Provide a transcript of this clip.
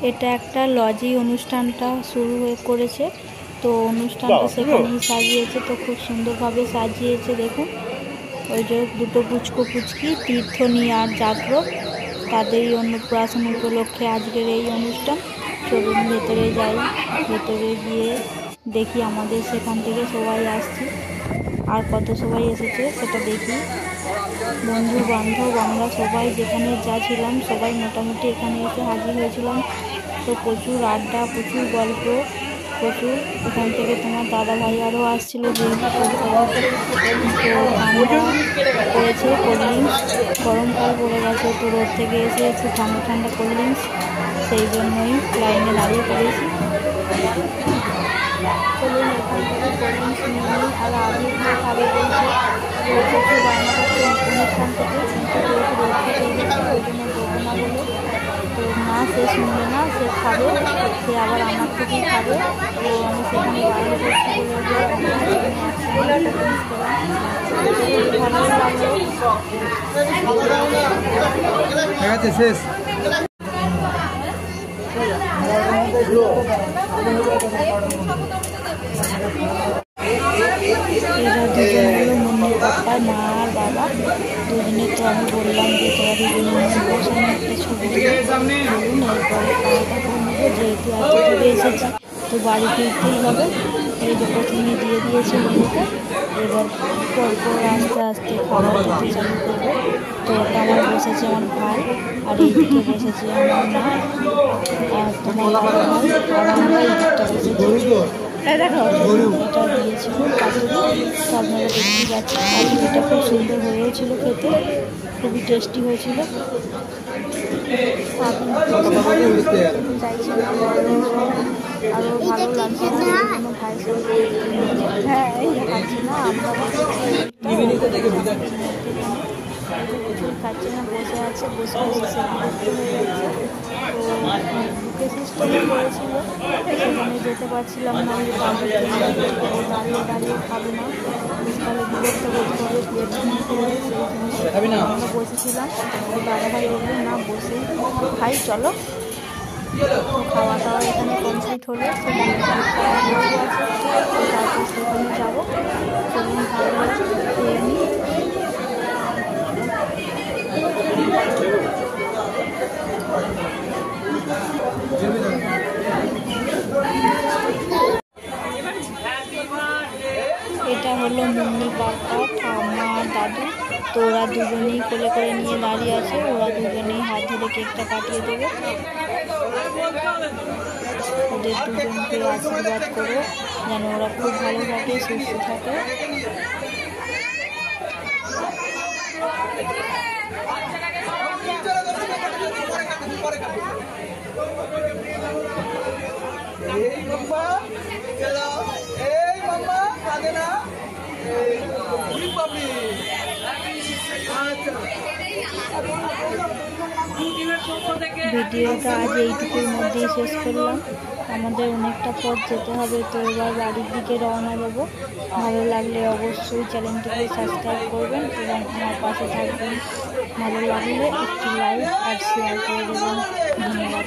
এটা একটা লজি অনুষ্ঠানটা শুরু করেছে, তো অনুষ্ঠানটা সেখানেই সাজিয়েছে। তো খুব সুন্দরভাবে সাজিয়েছে দেখুন। ওই যে দুটো পুচকো পুচকি তীর্থনি আর জাগ্রত, তাদেরই অন্নপ্রাশন উপলক্ষে আজকের এই অনুষ্ঠান। চলুন ভেতরে যাই, ভেতরে গিয়ে দেখি আমাদের সেখান থেকে সবাই আসছি, আর কত সবাই এসেছে সেটা দেখি। বন্ধু বান্ধব আমরা সবাই যেখানে যা ছিলাম সবাই মোটামুটি এখানে এসে হাজির হয়েছিলাম। তো প্রচুর আড্ডা, প্রচুর গল্প, প্রচুর। এখান থেকে তোমার দাদা ভাই আরও আসছিল, যেহেতু ঠান্ডা পড়েছে, কোল্ড ড্রিঙ্কস গরমকাল পড়ে গেছে, তো রোদ থেকে এসে একটু ঠান্ডা ঠান্ডা কোল্ড ড্রিঙ্কস, সেই জন্যই লাইনে দাঁড়িয়ে পড়েছি। চলুন এখান থেকে কোল্ড ড্রিঙ্কস নিয়ে নিই, আর আগে খাবে বলছে, প্রচুর বায়না করছে অনুষ্ঠান থেকে, কিন্তু যেহেতু রোদ থেকে এসেছে ওই জন্য দেবো না বলে, তো না সে শুনবে না, সে খাবে, সে আবার আমার থেকেই খাবে। তো আমি সেখানে বাইরে করছি বলে ভালো লাগলো। শেষ এরা দুজন হলো মুন্নির পাপ্পা, মা আর বাবা দুজনে। তো আমি বললাম যে তোরা দুজনে বসে একটা ছবি তুলে বলুন, এরপরে খাওয়াটা করে নেবো, যেহেতু এত দূরে এসেছি তো বাড়ি ফিরতেই হবে। এই যে প্রথমে দিয়ে দিয়েছে মেনুটা, এবার পরপর আস্তে আস্তে খাবার দিতে চালু করবো। তো ওটা আমার বসেছে আমার ভাই, আর এইদিকে বসেছে আমার মা আর তোমার বাবা ভাই, আর আমরা এই দিকটা বসেছি। এটা দিয়েছিল পাতুরি, তো আপনারা দেখতেই পাচ্ছেন। পাতুরিটা খুব সুন্দর হয়েছিল, খেতে খুবই টেস্টি হয়েছিল। চাইছিলাম আরও ভালো লাগছে না, কোনো ভাইয়ের সাথে হ্যাঁ খাচ্ছি না, আমরা প্রচুর খাচ্ছি না, বসে আছে, বসে বসে হয়ে যাচ্ছে। তো বুকে সিস্টেমে করেছিল, সেখানে যেতে পারছিলাম না, আমি দাঁড়িয়ে দাঁড়িয়ে খাবো না, তাহলে বিরক্ত করতে হবে, প্লেট নিয়ে করে সেই জন্য আমরা বসেছিলাম। তো দাদাভাই বললো না বসেই খাই চলো। তো খাওয়া দাওয়া এখানে কমপ্লিট হলো, সেখানে খাওয়া বসে আছে, তো তারপর সেখানে যাবো। চলুন ভালো খেয়ে নিই। এটা হলো মুন্নি বাবা, ঠাম্মা আর দাদু। তো ওরা দুজনেই কোলে করে নিয়ে দাঁড়িয়ে আছে, ওরা দুজনেই হাত ধরে কেকটা কাটিয়ে দেবে। ওদের দুজনকে আশীর্বাদ করো যেন ওরা খুব ভালো থাকে, সুস্থ থাকে। ভিডিওটা আজ এইটুকুর মধ্যেই শেষ করলাম। আমাদের অনেকটা পথ যেতে হবে, তো এবার বাড়ির দিকে রওনা দেবো। ভালো লাগলে অবশ্যই চ্যানেলটিকে সাবস্ক্রাইব করবেন এবং আমার পাশে থাকবেন। ভালো লাগলে একটি লাইক আর শেয়ার করে দেবেন। ধন্যবাদ।